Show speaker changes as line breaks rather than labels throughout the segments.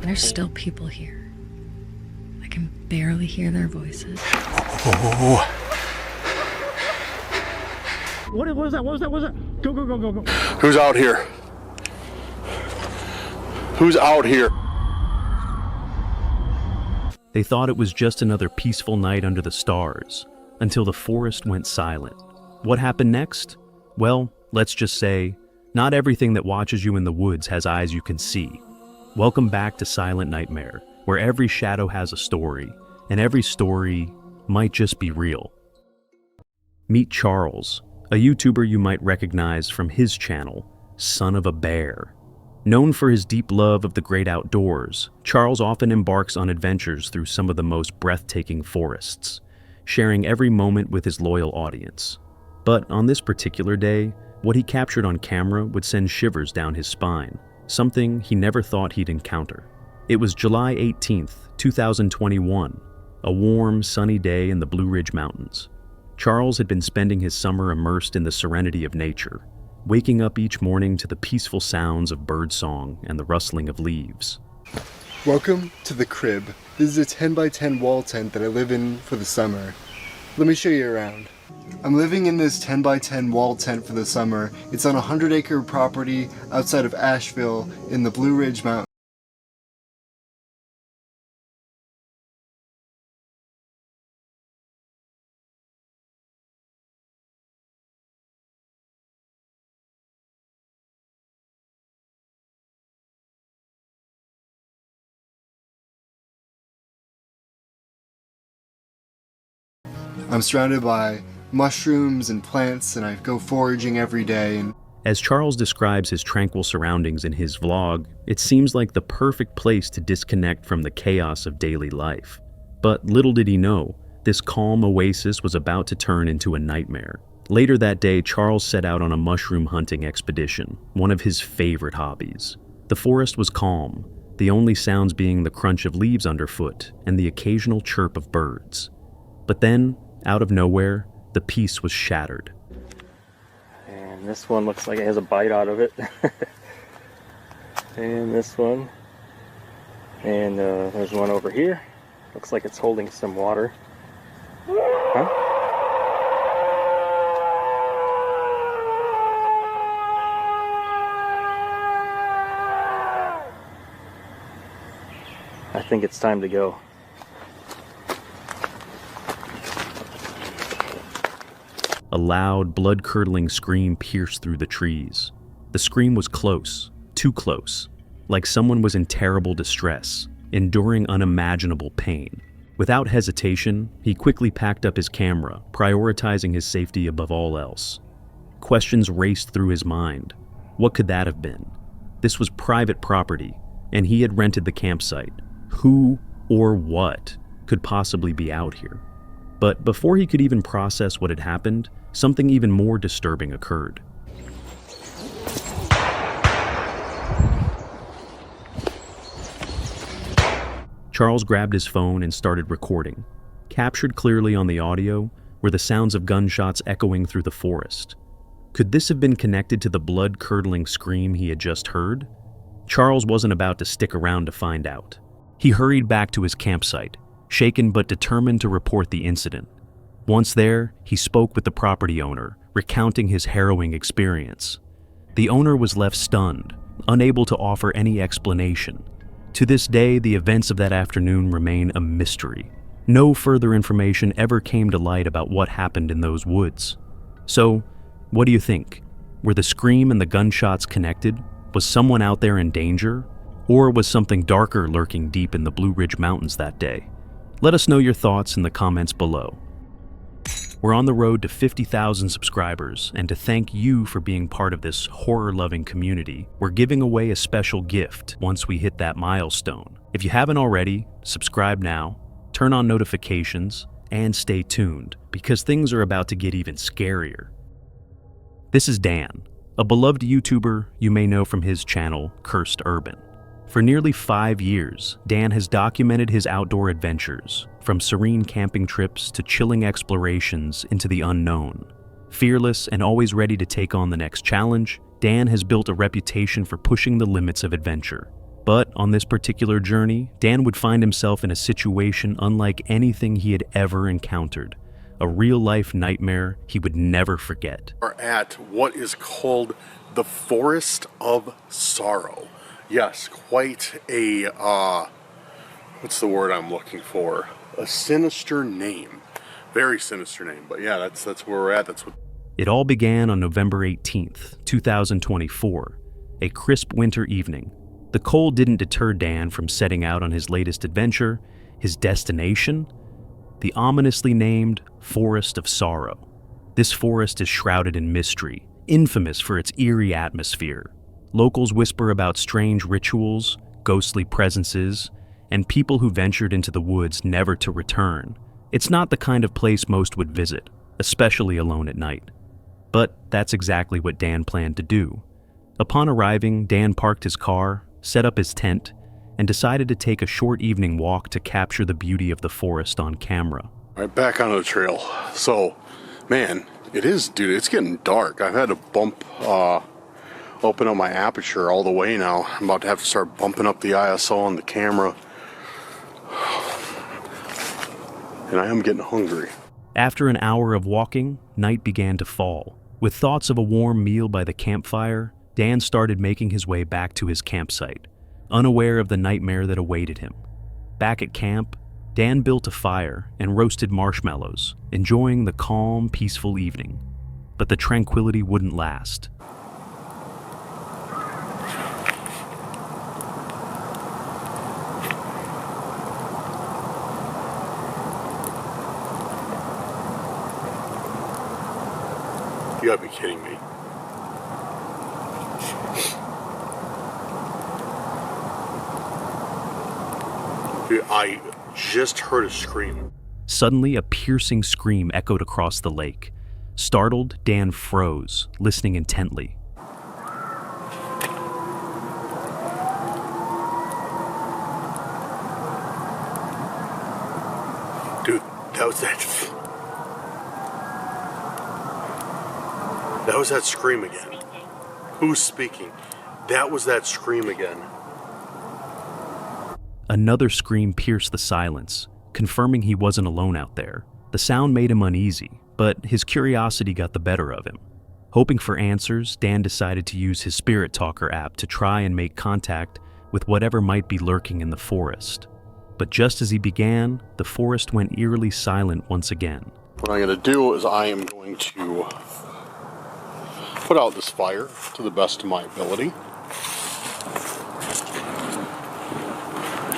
There's still people here. I can barely hear their voices.
Oh.
What was that? What was that? What was that? Go, go, go, go, go.
Who's out here? Who's out here?
They thought it was just another peaceful night under the stars, until the forest went silent. What happened next? Well, let's just say, not everything that watches you in the woods has eyes you can see. Welcome back to Silent Nightmare, where every shadow has a story, and every story might just be real. Meet Charles, a YouTuber you might recognize from his channel, Son of a Bear. Known for his deep love of the great outdoors, Charles often embarks on adventures through some of the most breathtaking forests, sharing every moment with his loyal audience. But on this particular day, what he captured on camera would send shivers down his spine, something he never thought he'd encounter. It was July 18th, 2021, a warm, sunny day in the Blue Ridge Mountains. Charles had been spending his summer immersed in the serenity of nature, waking up each morning to the peaceful sounds of birdsong and the rustling of leaves.
Welcome to the crib. This is a 10 by 10 wall tent that I live in for the summer. Let me show you around. I'm living in this 10 by 10 wall tent for the summer. It's on a 100-acre property outside of Asheville in the Blue Ridge Mountains. I'm surrounded by mushrooms and plants, and I go foraging every day.
As Charles describes his tranquil surroundings in his vlog, it seems like the perfect place to disconnect from the chaos of daily life. But little did he know, this calm oasis was about to turn into a nightmare. Later that day, Charles set out on a mushroom hunting expedition, one of his favorite hobbies. The forest was calm, the only sounds being the crunch of leaves underfoot and the occasional chirp of birds. But then, out of nowhere, the peace was shattered.
And this one looks like it has a bite out of it. And this one. And there's one over here. Looks like it's holding some water. Huh? I think it's time to go.
A loud, blood-curdling scream pierced through the trees. The scream was close, too close, like someone was in terrible distress, enduring unimaginable pain. Without hesitation, he quickly packed up his camera, prioritizing his safety above all else. Questions raced through his mind. What could that have been? This was private property, and he had rented the campsite. Who or what could possibly be out here? But before he could even process what had happened, something even more disturbing occurred. Charles grabbed his phone and started recording. Captured clearly on the audio were the sounds of gunshots echoing through the forest. Could this have been connected to the blood-curdling scream he had just heard? Charles wasn't about to stick around to find out. He hurried back to his campsite, shaken but determined to report the incident. Once there, he spoke with the property owner, recounting his harrowing experience. The owner was left stunned, unable to offer any explanation. To this day, the events of that afternoon remain a mystery. No further information ever came to light about what happened in those woods. So, what do you think? Were the scream and the gunshots connected? Was someone out there in danger? Or was something darker lurking deep in the Blue Ridge Mountains that day? Let us know your thoughts in the comments below. We're on the road to 50,000 subscribers, and to thank you for being part of this horror-loving community, we're giving away a special gift once we hit that milestone. If you haven't already, subscribe now, turn on notifications, and stay tuned, because things are about to get even scarier. This is Dan, a beloved YouTuber you may know from his channel, Cursed Urban. For nearly 5 years, Dan has documented his outdoor adventures, from serene camping trips to chilling explorations into the unknown. Fearless and always ready to take on the next challenge, Dan has built a reputation for pushing the limits of adventure. But on this particular journey, Dan would find himself in a situation unlike anything he had ever encountered. A real-life nightmare he would never forget.
We're at what is called the Forest of Sorrow. Yes, quite a, what's the word I'm looking for? A sinister name. Very sinister name, but yeah, that's where we're at.
It all began on November 18th, 2024, a crisp winter evening. The cold didn't deter Dan from setting out on his latest adventure, his destination, the ominously named Forest of Sorrow. This forest is shrouded in mystery, infamous for its eerie atmosphere. Locals whisper about strange rituals, ghostly presences, and people who ventured into the woods never to return. It's not the kind of place most would visit, especially alone at night. But that's exactly what Dan planned to do. Upon arriving, Dan parked his car, set up his tent, and decided to take a short evening walk to capture the beauty of the forest on camera.
All right, back onto the trail. So, man, it's getting dark. I've had to open up my aperture all the way now. I'm about to have to start bumping up the ISO on the camera. And I am getting hungry.
After an hour of walking, night began to fall. With thoughts of a warm meal by the campfire, Dan started making his way back to his campsite, unaware of the nightmare that awaited him. Back at camp, Dan built a fire and roasted marshmallows, enjoying the calm, peaceful evening. But the tranquility wouldn't last.
You gotta be kidding me. Dude, I just heard a scream.
Suddenly, a piercing scream echoed across the lake. Startled, Dan froze, listening intently.
Dude, that was that scream again. Who's speaking? That was that scream again.
Another scream pierced the silence, confirming he wasn't alone out there. The sound made him uneasy, but his curiosity got the better of him. Hoping for answers, Dan decided to use his Spirit Talker app to try and make contact with whatever might be lurking in the forest. But just as he began, the forest went eerily silent once again.
What I'm going to do is I am going to put out this fire to the best of my ability.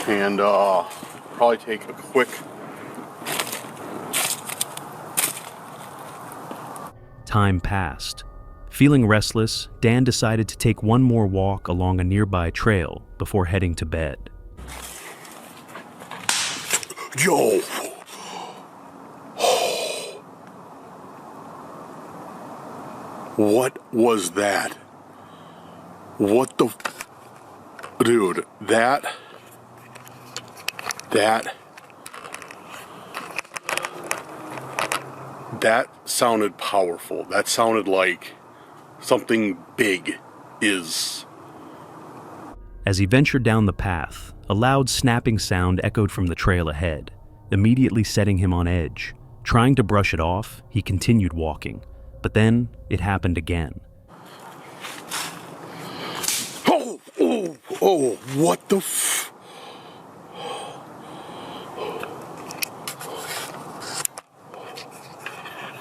And probably take a quick...
Time passed. Feeling restless, Dan decided to take one more walk along a nearby trail before heading to bed.
Yo! What was that? What the... Dude, that sounded powerful. That sounded like something big is...
As he ventured down the path, a loud snapping sound echoed from the trail ahead, immediately setting him on edge. Trying to brush it off, he continued walking, but then it happened again.
Oh, what the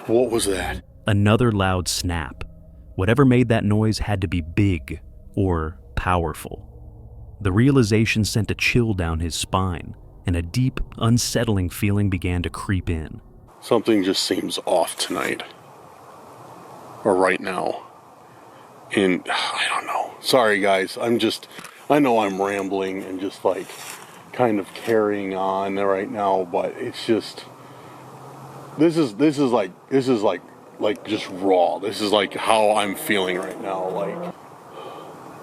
What was that?
Another loud snap. Whatever made that noise had to be big or powerful. The realization sent a chill down his spine, and a deep, unsettling feeling began to creep in.
Something just seems off tonight. Or right now. And I don't know. Sorry guys, I know I'm rambling and just like kind of carrying on right now, but it's just this is like just raw. This is like how I'm feeling right now. Like,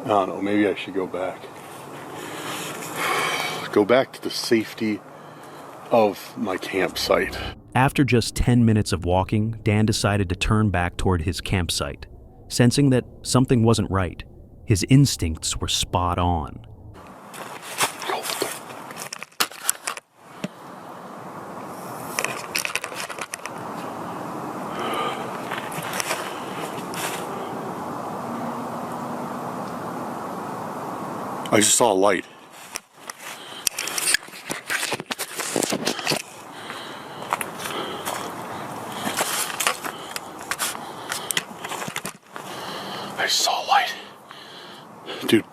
I don't know, maybe I should go back. Go back to the safety of my campsite.
After just 10 minutes of walking, Dan decided to turn back toward his campsite, sensing that something wasn't right. His instincts were spot on.
I just saw a light. I just saw a light. Dude.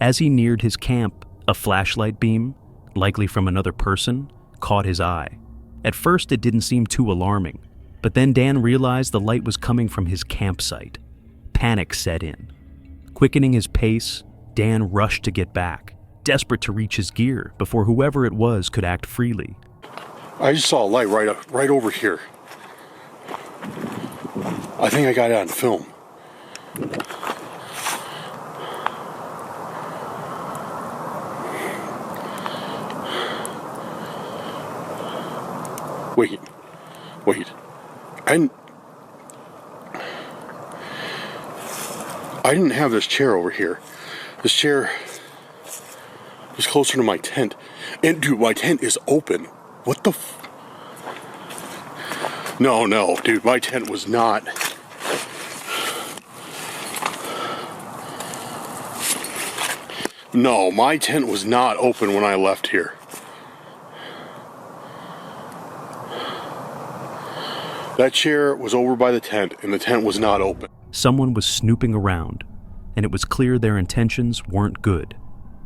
As he neared his camp, a flashlight beam, likely from another person, caught his eye. At first, it didn't seem too alarming, but then Dan realized the light was coming from his campsite. Panic set in. Quickening his pace, Dan rushed to get back, desperate to reach his gear before whoever it was could act freely.
I just saw a light right over here. I think I got it on film. Wait. I didn't have this chair over here. This chair is closer to my tent. And dude, my tent is open. What the No, dude, my tent was not. No, my tent was not open when I left here. That chair was over by the tent, and the tent was not open.
Someone was snooping around, and it was clear their intentions weren't good.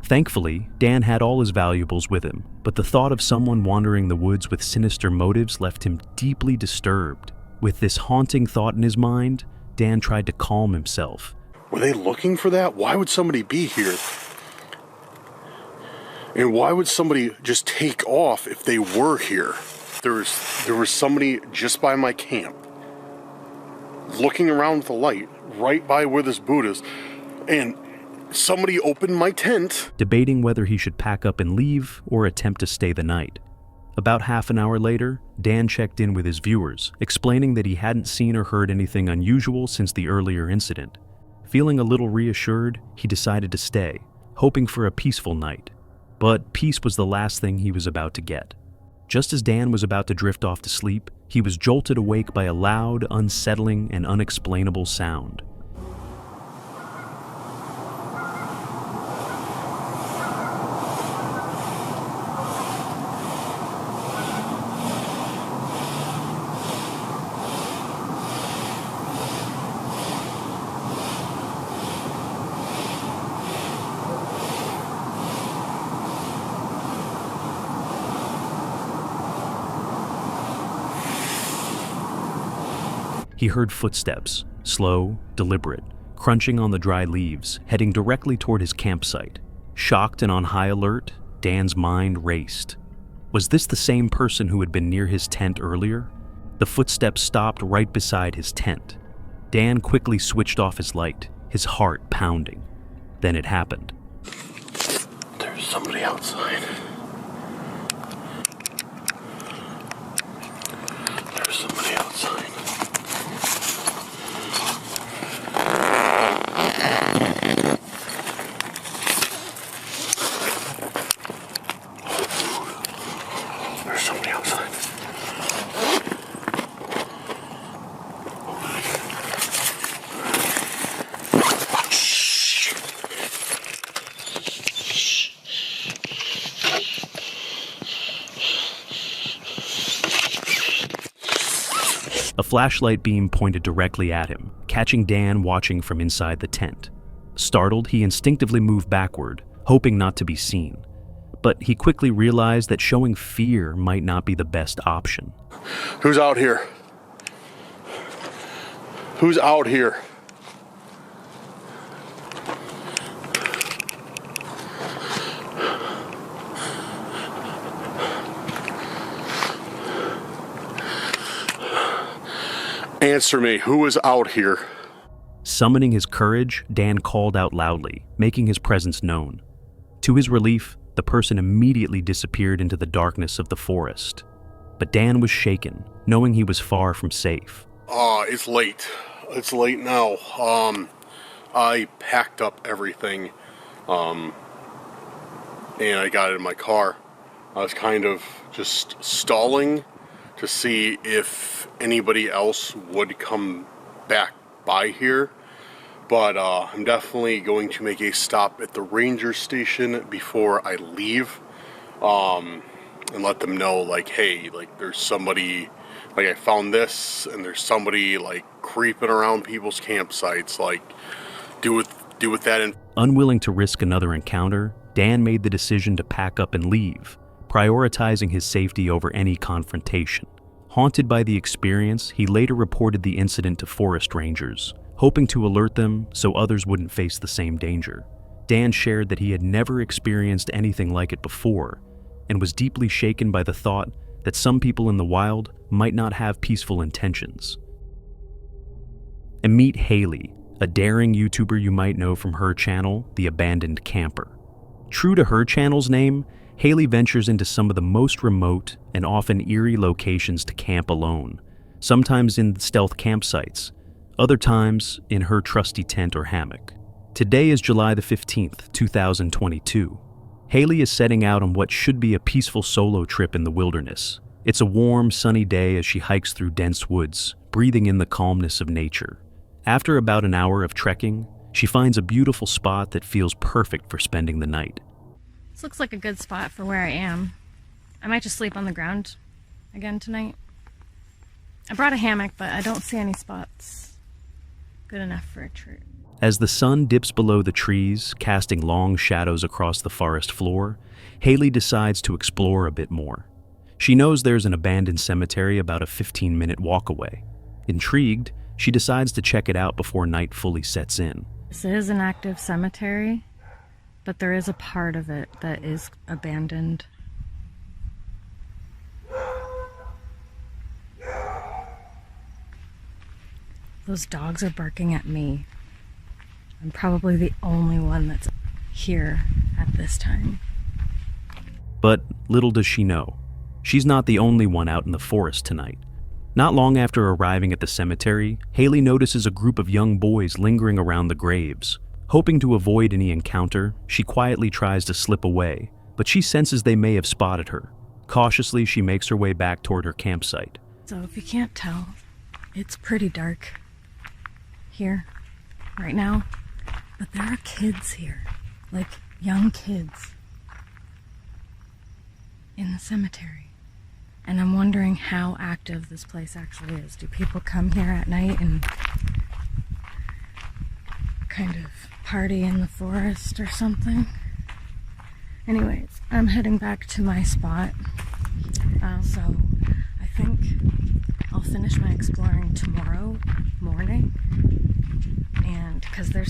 Thankfully, Dan had all his valuables with him, but the thought of someone wandering the woods with sinister motives left him deeply disturbed. With this haunting thought in his mind, Dan tried to calm himself.
Were they looking for that? Why would somebody be here? And why would somebody just take off if they were here? There was somebody just by my camp, looking around with a light, right by where this boot is, and somebody opened my tent.
Debating whether he should pack up and leave or attempt to stay the night. About half an hour later, Dan checked in with his viewers, explaining that he hadn't seen or heard anything unusual since the earlier incident. Feeling a little reassured, he decided to stay, hoping for a peaceful night. But peace was the last thing he was about to get. Just as Dan was about to drift off to sleep, he was jolted awake by a loud, unsettling, and unexplainable sound. He heard footsteps, slow, deliberate, crunching on the dry leaves, heading directly toward his campsite. Shocked and on high alert, Dan's mind raced. Was this the same person who had been near his tent earlier? The footsteps stopped right beside his tent. Dan quickly switched off his light, his heart pounding. Then it happened.
There's somebody outside. There's somebody outside. There's somebody outside.
A flashlight beam pointed directly at him, catching Dan watching from inside the tent. Startled, he instinctively moved backward, hoping not to be seen. But he quickly realized that showing fear might not be the best option.
Who's out here? Who's out here? Answer me, who is out here?
Summoning his courage, Dan called out loudly, making his presence known. To his relief, the person immediately disappeared into the darkness of the forest. But Dan was shaken, knowing he was far from safe.
It's late. It's late now. I packed up everything, and I got it in my car. I was kind of just stalling to to see if anybody else would come back by here. But I'm definitely going to make a stop at the ranger station before I leave, and let them know, like, hey, like, there's somebody, like, I found this, and there's somebody, like, creeping around people's campsites, like, do with that. And
Unwilling to risk another encounter, Dan made the decision to pack up and leave, prioritizing his safety over any confrontation. Haunted by the experience, he later reported the incident to forest rangers, hoping to alert them so others wouldn't face the same danger. Dan shared that he had never experienced anything like it before, and was deeply shaken by the thought that some people in the wild might not have peaceful intentions. And meet Haley, a daring YouTuber you might know from her channel, The Abandoned Camper. True to her channel's name, Haley ventures into some of the most remote and often eerie locations to camp alone, sometimes in stealth campsites, other times in her trusty tent or hammock. Today is July the 15th, 2022. Haley is setting out on what should be a peaceful solo trip in the wilderness. It's a warm, sunny day as she hikes through dense woods, breathing in the calmness of nature. After about an hour of trekking, she finds a beautiful spot that feels perfect for spending the night.
This looks like a good spot for where I am. I might just sleep on the ground again tonight. I brought a hammock, but I don't see any spots good enough for a trip.
As the sun dips below the trees, casting long shadows across the forest floor, Haley decides to explore a bit more. She knows there's an abandoned cemetery about a 15-minute walk away. Intrigued, she decides to check it out before night fully sets in.
This is an active cemetery, but there is a part of it that is abandoned. Those dogs are barking at me. I'm probably the only one that's here at this time.
But little does she know, she's not the only one out in the forest tonight. Not long after arriving at the cemetery, Haley notices a group of young boys lingering around the graves. Hoping to avoid any encounter, she quietly tries to slip away, but she senses they may have spotted her. Cautiously, she makes her way back toward her campsite.
So if you can't tell, it's pretty dark here right now, but there are kids here, like young kids in the cemetery. And I'm wondering how active this place actually is. Do people come here at night and kind of party in the forest or something? Anyways, I'm heading back to my spot. So I think I'll finish my exploring tomorrow morning. And because there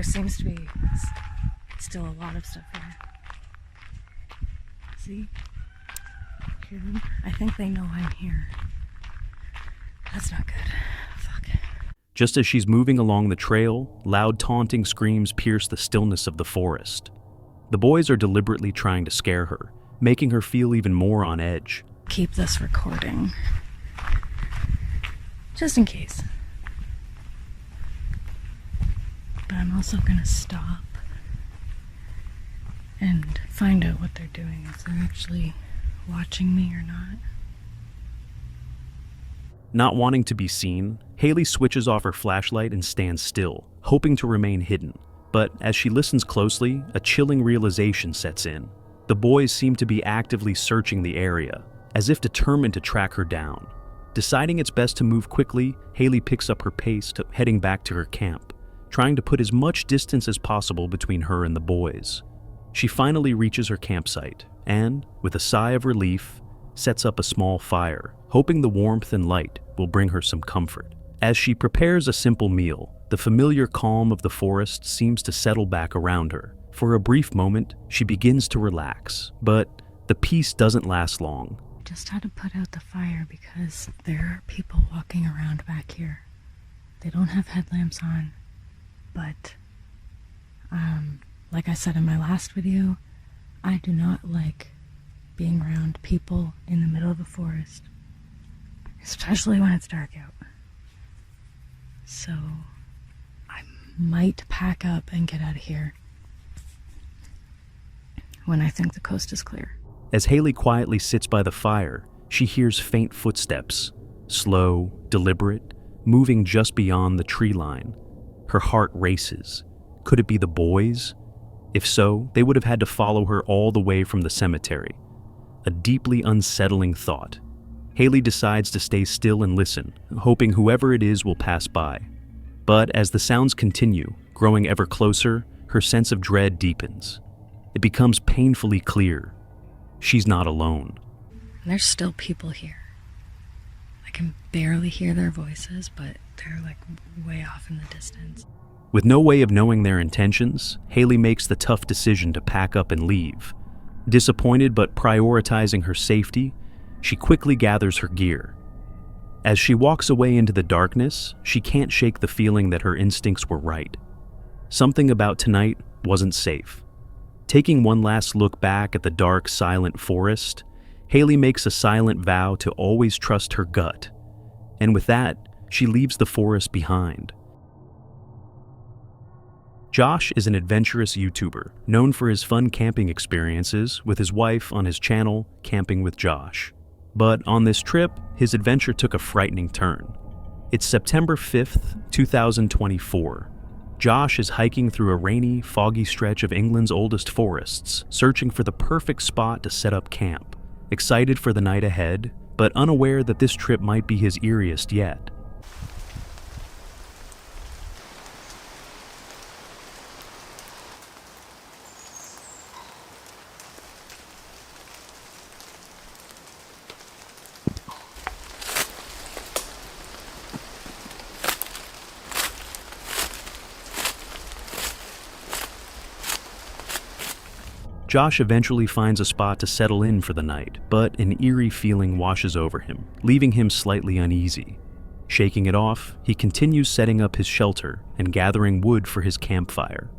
seems to be still a lot of stuff here. See? Hear them? I think they know I'm here. That's not good. Fuck.
Just as she's moving along the trail, loud taunting screams pierce the stillness of the forest. The boys are deliberately trying to scare her, making her feel even more on edge.
Keep this recording. Just in case. But I'm also gonna stop and find out what they're doing, if they're actually watching me or not.
Not wanting to be seen, Haley switches off her flashlight and stands still, hoping to remain hidden. But as she listens closely, a chilling realization sets in. The boys seem to be actively searching the area, as if determined to track her down. Deciding it's best to move quickly, Haley picks up her pace, heading back to her camp, trying to put as much distance as possible between her and the boys. She finally reaches her campsite and, with a sigh of relief, sets up a small fire, hoping the warmth and light will bring her some comfort. As she prepares a simple meal, the familiar calm of the forest seems to settle back around her. For a brief moment, she begins to relax, but the peace doesn't last long.
Just had to put out the fire because there are people walking around back here. They don't have headlamps on, but like I said in my last video, I do not like being around people in the middle of a forest, especially when it's dark out. So I might pack up and get out of here when I think the coast is clear.
As Haley quietly sits by the fire, she hears faint footsteps, slow, deliberate, moving just beyond the tree line. Her heart races. Could it be the boys? If so, they would have had to follow her all the way from the cemetery. A deeply unsettling thought. Haley decides to stay still and listen, hoping whoever it is will pass by. But as the sounds continue, growing ever closer, her sense of dread deepens. It becomes painfully clear. She's not alone.
And there's still people here. I can barely hear their voices, but they're like way off in the distance.
With no way of knowing their intentions, Haley makes the tough decision to pack up and leave. Disappointed but prioritizing her safety, she quickly gathers her gear. As she walks away into the darkness, she can't shake the feeling that her instincts were right. Something about tonight wasn't safe. Taking one last look back at the dark, silent forest, Haley makes a silent vow to always trust her gut. And with that, she leaves the forest behind. Josh is an adventurous YouTuber, known for his fun camping experiences with his wife on his channel, Camping with Josh. But on this trip, his adventure took a frightening turn. It's September 5th, 2024. Josh is hiking through a rainy, foggy stretch of England's oldest forests, searching for the perfect spot to set up camp. Excited for the night ahead, but unaware that this trip might be his eeriest yet. Josh eventually finds a spot to settle in for the night, but an eerie feeling washes over him, leaving him slightly uneasy. Shaking it off, he continues setting up his shelter and gathering wood for his campfire.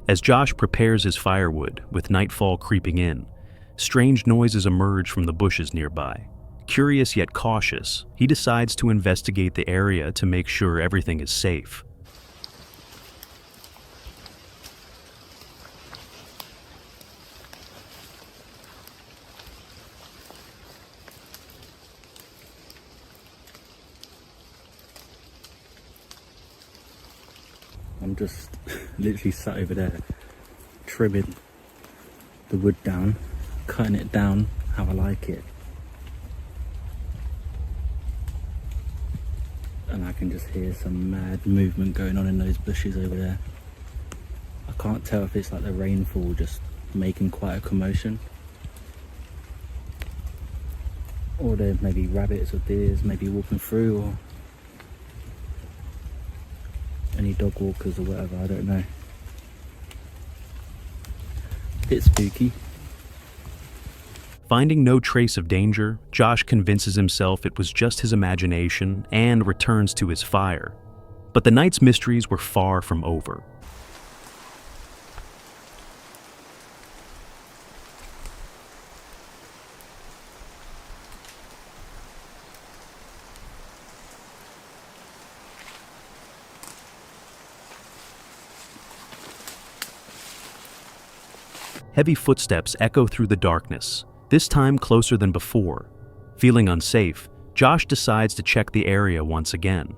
As Josh prepares his firewood, with nightfall creeping in, strange noises emerge from the bushes nearby. Curious yet cautious, he decides to investigate the area to make sure everything is safe.
I'm just literally sat over there trimming the wood down, cutting it down how I like it. And I can just hear some mad movement going on in those bushes over there. I can't tell if it's like the rainfall just making quite a commotion, or there may be rabbits or deers maybe walking through, or any dog walkers or whatever, I don't know. Bit spooky.
Finding no trace of danger, Josh convinces himself it was just his imagination and returns to his fire. But the night's mysteries were far from over. Heavy footsteps echo through the darkness, this time closer than before. Feeling unsafe, Josh decides to check the area once again.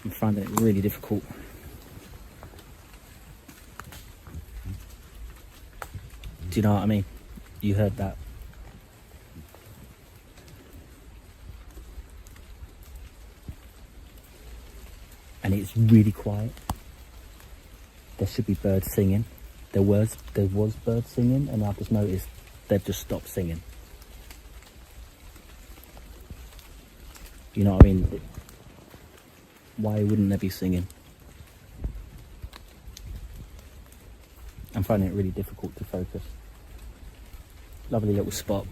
I'm finding it really difficult. Do you know what I mean? You heard that. And it's really quiet. There should be birds singing. There was birds singing, and I've just noticed they've just stopped singing. You know what I mean? Why wouldn't they be singing? I'm finding it really difficult to focus. Lovely little spot.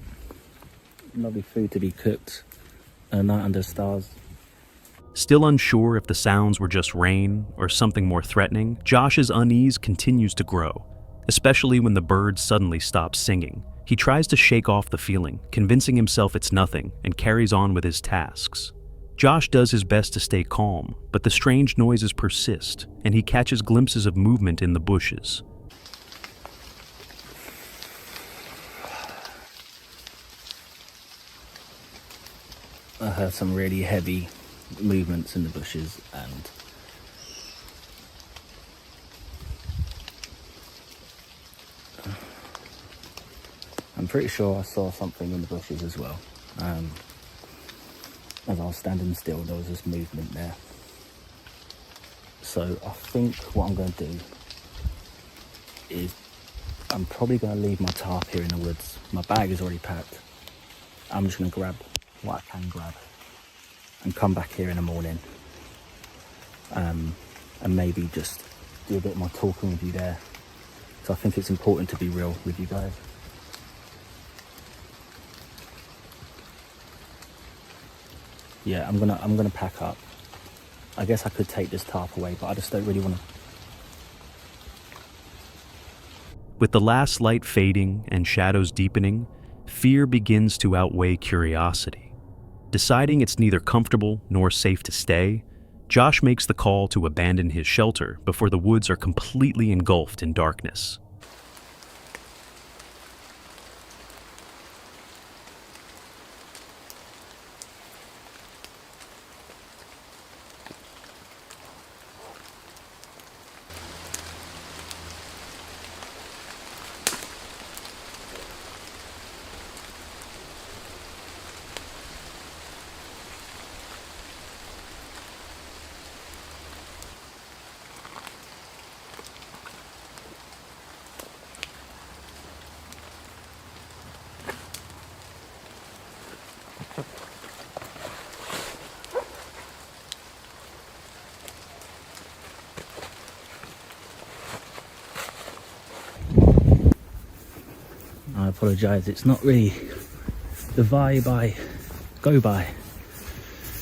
Lovely food to be cooked. And a night under the stars.
Still unsure if the sounds were just rain or something more threatening, Josh's unease continues to grow, especially when the birds suddenly stop singing. He tries to shake off the feeling, convincing himself it's nothing, and carries on with his tasks. Josh does his best to stay calm, but the strange noises persist, and he catches glimpses of movement in the bushes.
I heard some really heavy movements in the bushes, and I'm pretty sure I saw something in the bushes as well. As I was standing still, there was this movement there. So I think what I'm going to do is I'm probably going to leave my tarp here in the woods. My bag is already packed. I'm just going to grab what I can grab and come back here in the morning, and maybe just do a bit more talking with you there. So I think it's important to be real with you guys. Yeah, I'm gonna pack up. I guess I could take this tarp away, but I just don't really want to.
With the last light fading and shadows deepening, fear begins to outweigh curiosity. Deciding it's neither comfortable nor safe to stay, Josh makes the call to abandon his shelter before the woods are completely engulfed in darkness.
I apologise, it's not really the vibe I go by.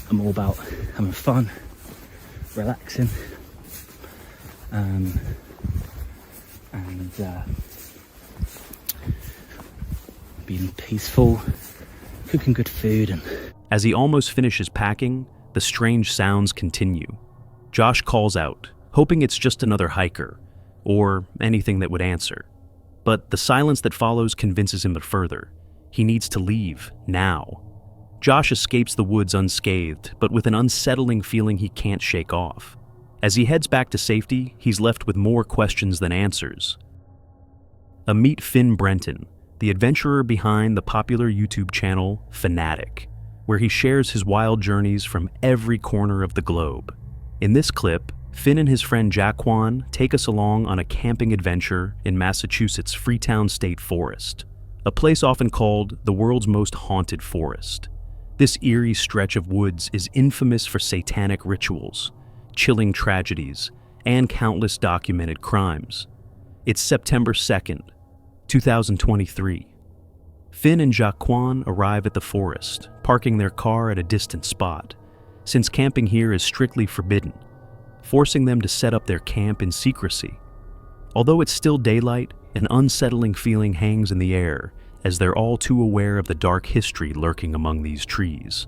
I'm all about having fun, relaxing, and being peaceful, cooking good food. And
As he almost finishes packing, the strange sounds continue. Josh calls out, hoping it's just another hiker, or anything that would answer. But the silence that follows convinces him further. He needs to leave, now. Josh escapes the woods unscathed, but with an unsettling feeling he can't shake off. As he heads back to safety, he's left with more questions than answers. Meet Finn Brenton, the adventurer behind the popular YouTube channel Fanatic, where he shares his wild journeys from every corner of the globe. In this clip, Finn and his friend Jaquan take us along on a camping adventure in Massachusetts' Freetown State Forest, a place often called the world's most haunted forest. This eerie stretch of woods is infamous for satanic rituals, chilling tragedies, and countless documented crimes. It's September 2nd, 2023. Finn and Jaquan arrive at the forest, parking their car at a distant spot, since camping here is strictly forbidden, forcing them to set up their camp in secrecy. Although it's still daylight, an unsettling feeling hangs in the air as they're all too aware of the dark history lurking among these trees.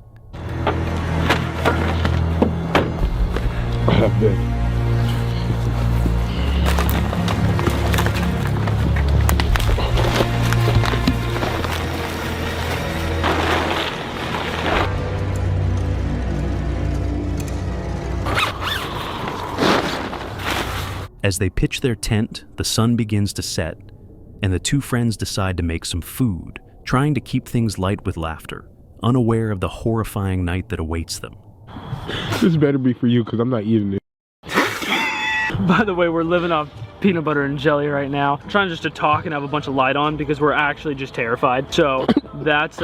As they pitch their tent, the sun begins to set, and the two friends decide to make some food, trying to keep things light with laughter, unaware of the horrifying night that awaits them.
This better be for you, because I'm not eating it.
By the way, we're living off
peanut butter and jelly right now. I'm trying just to talk and have a bunch of light on because we're actually just terrified. So that's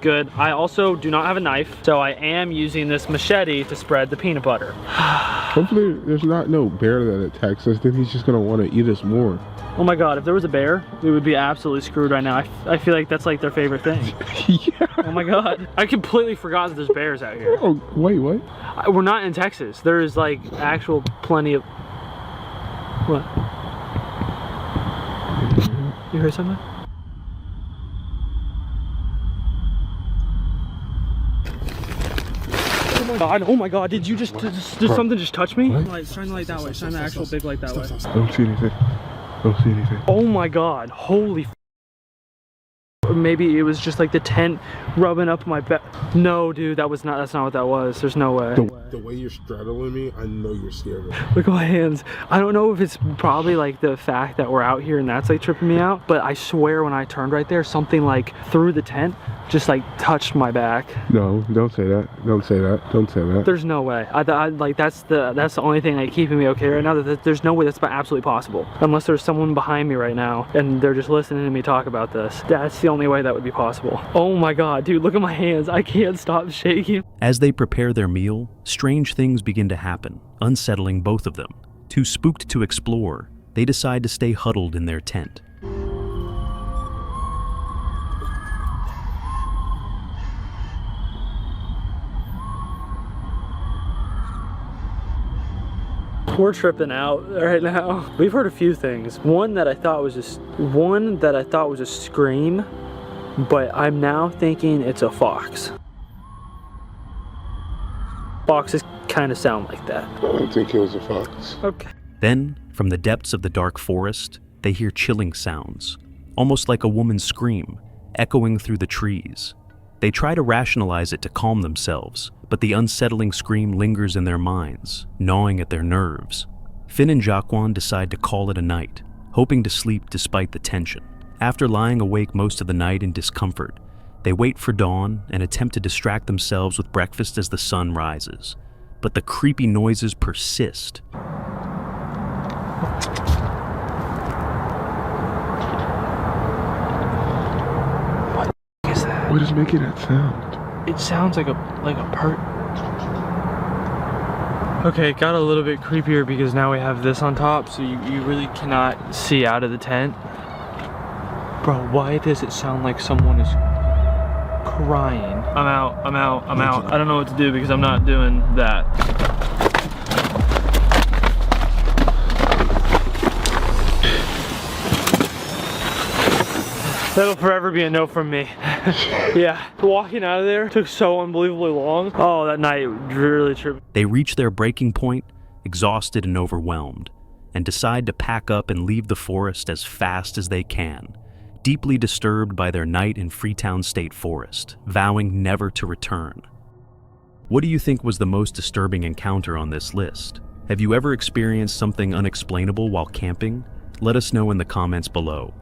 good. I also do not have a knife, so I am using this machete to spread the peanut butter.
Hopefully there's not no bear that attacks us, then he's just gonna want to eat us more.
Oh my god, if there was a bear, we would be absolutely screwed right now. I feel like that's like their favorite thing.
Yeah.
Oh my god. I completely forgot that there's bears out here.
Oh, wait, what?
We're not in Texas. There is like actual plenty of... What? You heard something? Oh my god, did you just, did something just touch me? Like, shine the light that way, shine the actual big light that way.
Don't see anything. Don't see anything.
Oh my god, holy f. Or maybe it was just like the tent rubbing up my back. No, dude, that's not what that was. There's no way.
The way you're straddling me, I know you're scared of me.
Look at my hands. I don't know if it's probably like the fact that we're out here and that's like tripping me out, but I swear when I turned right there, something like through the tent just like touched my back.
No, don't say that. Don't say that. Don't say that.
There's no way. I like that's the only thing like keeping me okay right now. There's no way that's absolutely possible. Unless there's someone behind me right now and they're just listening to me talk about this. That's the only way that would be possible. Oh my god, dude, look at my hands. I can't stop shaking.
As they prepare their meal, strange things begin to happen, unsettling both of them. Too spooked to explore, they decide to stay huddled in their tent.
We're tripping out right now. We've heard a few things. One that I thought was a scream, but I'm now thinking it's a fox. Foxes kind of sound like that.
I don't think it was a fox.
Okay.
Then, from the depths of the dark forest, they hear chilling sounds, almost like a woman's scream, echoing through the trees. They try to rationalize it to calm themselves, but the unsettling scream lingers in their minds, gnawing at their nerves. Finn and Jaquan decide to call it a night, hoping to sleep despite the tension. After lying awake most of the night in discomfort, they wait for dawn and attempt to distract themselves with breakfast as the sun rises. But the creepy noises persist.
What is making that sound?
It sounds like a Okay, it got a little bit creepier because now we have this on top, so you really cannot see out of the tent. Bro, why does it sound like someone is crying? I'm out. I don't know what to do because I'm not doing that. That'll forever be a no from me. Yeah, walking out of there took so unbelievably long. Oh, that night really tripped.
They reach their breaking point, exhausted and overwhelmed, and decide to pack up and leave the forest as fast as they can, deeply disturbed by their night in Freetown State Forest, vowing never to return. What do you think was the most disturbing encounter on this list? Have you ever experienced something unexplainable while camping? Let us know in the comments below.